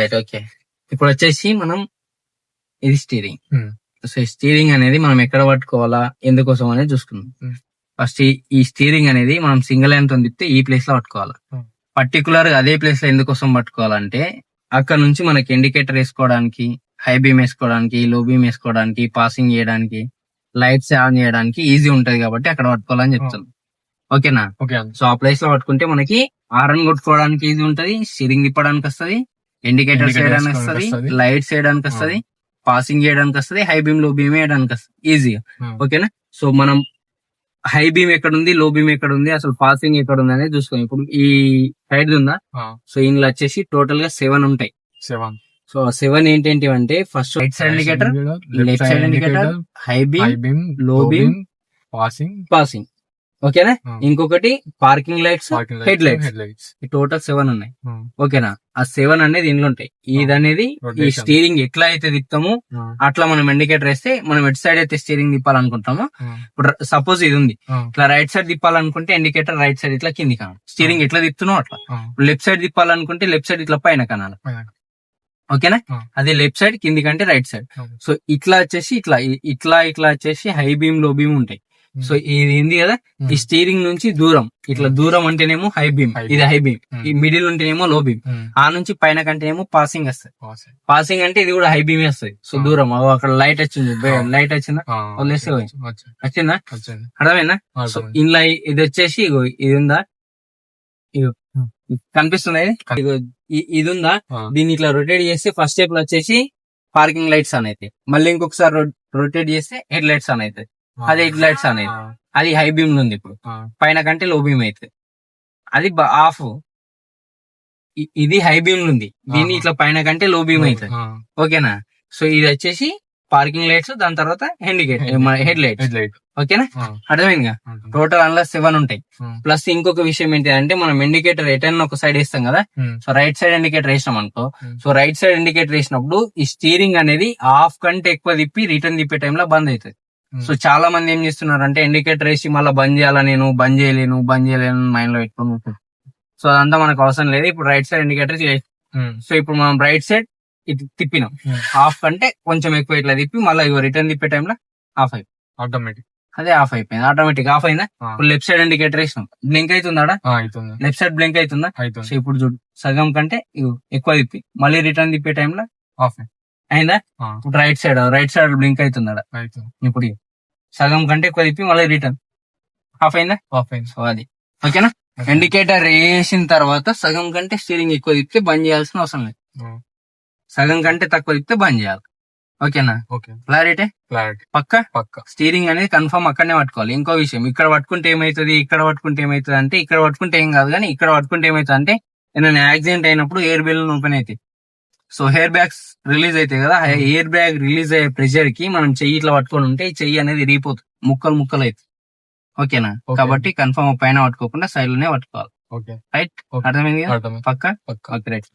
Right, okay. ఇప్పుడు వచ్చేసి మనం ఇది స్టీరింగ్. సో స్టీరింగ్ అనేది మనం ఎక్కడ పట్టుకోవాలా, ఎందుకోసం అనేది చూసుకుందాం. ఫస్ట్ ఈ స్టీరింగ్ అనేది మనం సింగిల్ హ్యాండ్ తో తిప్పితే ఈ ప్లేస్ లో పట్టుకోవాలి. పర్టికులర్ గా అదే ప్లేస్ లో ఎందుకోసం పట్టుకోవాలంటే అక్కడ నుంచి మనకి ఇండికేటర్ వేసుకోవడానికి, హై బీమ్ వేసుకోవడానికి, లో బీమ్ వేసుకోవడానికి, పాసింగ్ చేయడానికి, లైట్స్ ఆన్ చేయడానికి ఈజీ ఉంటది కాబట్టి అక్కడ పట్టుకోవాలని చెప్తాను. ఓకేనా? సో ఆ ప్లేస్ లో పట్టుకుంటే మనకి హారన్ కొట్టుకోవడానికి ఈజీ ఉంటది, స్టీరింగ్ తిప్పడానికి వస్తది, ఇండికేటర్స్ వేయడానికి వస్తది, లైట్స్ వేయడానికి వస్తది, పాసింగ్ చేయడానికి వస్తది, హై బీమ్ లో బీమ్ వేయడానికి వస్తుంది ఈజీగా. ఓకేనా? సో మనం హై బీమ్ ఎక్కడ ఉంది, లో బీమ్ ఎక్కడ ఉంది, అసలు పాసింగ్ ఎక్కడ ఉంది అనేది చూసుకోండి. ఇప్పుడు ఈ సైడ్ ఉందా, సో ఇందులో వచ్చేసి టోటల్ గా 7 ఉంటాయి. సో 7 ఏంటంటే అంటే first right side indicator, left side indicator, high beam, లో బీమ్, పాసింగ్. ఓకేనా? ఇంకొకటి parking lights, head lights. Total 7 ఉన్నాయి. ఓకేనా? ఆ 7 అనేది ఇంట్లో ఉంటాయి. ఇది అనేది ఈ స్టీరింగ్ ఎట్లా అయితే తిప్పుతామో అట్లా మనం ఇండికేటర్ వేస్తే, మనం ఎటు సైడ్ అయితే స్టీరింగ్ తిప్పాలనుకుంటామో, ఇప్పుడు సపోజ్ ఇది ఉంది, ఇట్లా రైట్ సైడ్ తిప్పాలనుకుంటే ఇండికేటర్ రైట్ సైడ్ ఇట్లా కింది కావాలి. స్టీరింగ్ ఎట్లా తిప్పుతున్నావు అట్లా. లెఫ్ట్ సైడ్ తిప్పాలనుకుంటే లెఫ్ట్ సైడ్ ఇట్లా పైన కనాలి. ఓకేనా? అదే లెఫ్ట్ సైడ్ కింది కంటే రైట్ సైడ్. సో ఇట్లా వచ్చేసి ఇట్లా వచ్చేసి హై బీమ్, లో బీమ్ ఉంటాయి. సో ఇది ఏంది కదా, ఈ స్టీరింగ్ నుంచి దూరం, ఇట్లా దూరం అంటేనేమో హై బీమ్, ఇది హై బీమ్. ఈ మిడిల్ ఉంటేనేమో లో బీమ్, ఆ నుంచి పైన కంటేనేమో పాసింగ్ వస్తుంది. పాసింగ్ అంటే ఇది కూడా హై బీమ్ వస్తుంది. సో దూరం అక్కడ లైట్ వచ్చింది, లైట్ వచ్చిందా, వదిలేస్తే వచ్చిందా, అర్థమైందా? సో ఇంట్లో ఇది వచ్చేసి ఇది ఉందా, కనిపిస్తుంది ఇది ఉందా, దీన్ని ఇట్లా రొటేట్ చేస్తే ఫస్ట్ స్టెప్ లో వచ్చేసి పార్కింగ్ లైట్స్ అని అయితే, మళ్ళీ ఇంకొకసారి రొటేట్ చేస్తే హెడ్ లైట్స్ అని అయితే, అది హెడ్ లైట్స్ అనేది, అది హై బీమ్ ఉంది. ఇప్పుడు పైన కంటే లో బీమ్ అయితే అది ఆఫ్, ఇది హై బీమ్ ఉంది, దీన్ని ఇట్లా పైన కంటే లో బీమ్ అవుతుంది. ఓకేనా? సో ఇది వచ్చేసి పార్కింగ్ లైట్స్, దాని తర్వాత హెడ్ లైట్. ఓకేనా? అర్థమైందిగా? టోటల్ అందులో 7 ఉంటాయి. ప్లస్ ఇంకొక విషయం ఏంటంటే మనం ఇండికేటర్ ఎటైనా ఒక సైడ్ వేస్తాం కదా, సో రైట్ సైడ్ ఇండికేటర్ వేసినాం అనుకో, సో రైట్ సైడ్ ఇండికేటర్ వేసినప్పుడు ఈ స్టీరింగ్ అనేది హాఫ్ కంటే ఎక్కువ తిప్పి రిటర్న్ తిప్పే టైంలో బంద్ అవుతుంది. సో చాలా మంది ఏం చేస్తున్నారు అంటే ఇండికేటర్ వేసి మళ్ళీ బంద్ చేయాలా, నేను బంద్ చేయలేను మైండ్ లో పెట్టుకుని. సో అదంతా మనకు అవసరం లేదు. ఇప్పుడు రైట్ సైడ్ ఇండికేటర్, సో ఇప్పుడు మనం రైట్ సైడ్ ఇటు తిప్పినాం, హాఫ్ కంటే కొంచెం ఎక్కువ ఇట్లా తిప్పి మళ్ళీ రిటర్న్ తిప్పే టైంలో ఆఫ్ అయిపోయింది, ఆటోమేటిక్. అదే ఆఫ్ అయిపోయింది, ఆటోమేటిక్ ఆఫ్ అయిందా. ఇప్పుడు లెఫ్ట్ సైడ్ ఇండికేటర్ వేసినాం, బ్లింక్ అవుతుందా, లెఫ్ట్ సైడ్ బ్లింక్ అవుతుందా. సో ఇప్పుడు చూడు, సగం కంటే ఎక్కువ తిప్పి మళ్ళీ రిటర్న్ తిప్పే టైంలో ఆఫ్ అయిందా. ఇప్పుడు రైట్ సైడ్ బ్లింక్ అవుతుందా, ఇప్పుడు సగం కంటే ఎక్కువ తిప్పి మళ్ళీ రిటర్న్ ఆఫ్ అయిందా. సో అది ఓకేనా. ఇండికేటర్ వేసిన తర్వాత సగం కంటే స్టీరింగ్ ఎక్కువ తిప్పితే బంద్ చేయాల్సిన అవసరం లేదు, సగం కంటే తక్కువ తిప్పితే బంద్ చేయాలి. ఓకేనా? క్లారిటీ పక్క. స్టీరింగ్ అనేది కన్ఫర్మ్ అక్కడనే పట్టుకోవాలి. ఇంకో విషయం, ఇక్కడ పట్టుకుంటే ఏమైతుంది, ఇక్కడ పట్టుకుంటే ఏమైతుంది అంటే, ఇక్కడ పట్టుకుంటే ఏం కాదు కానీ ఇక్కడ పట్టుకుంటే ఏమైతుంది అంటే, ఏదైనా యాక్సిడెంట్ అయినప్పుడు ఎయిర్ బెలూన్ ఓపెన్ అవుతాయి. సో హెయిర్ బ్యాగ్స్ రిలీజ్ అవుతాయి కదా, ఎయిర్ బ్యాగ్ రిలీజ్ అయ్యే ప్రెషర్ కి మనం చెయ్యి ఇట్లా పట్టుకొని ఉంటే ఈ చెయ్యి అనేది ఇరిగిపోతుంది, ముక్కలు అవుతుంది. ఓకేనా? కాబట్టి కన్ఫర్మ్ పైన పట్టుకోకుండా సైడ్ లోనే పట్టుకోవాలి. రైట్? అర్థమైంది కదా? పక్క. రైట్.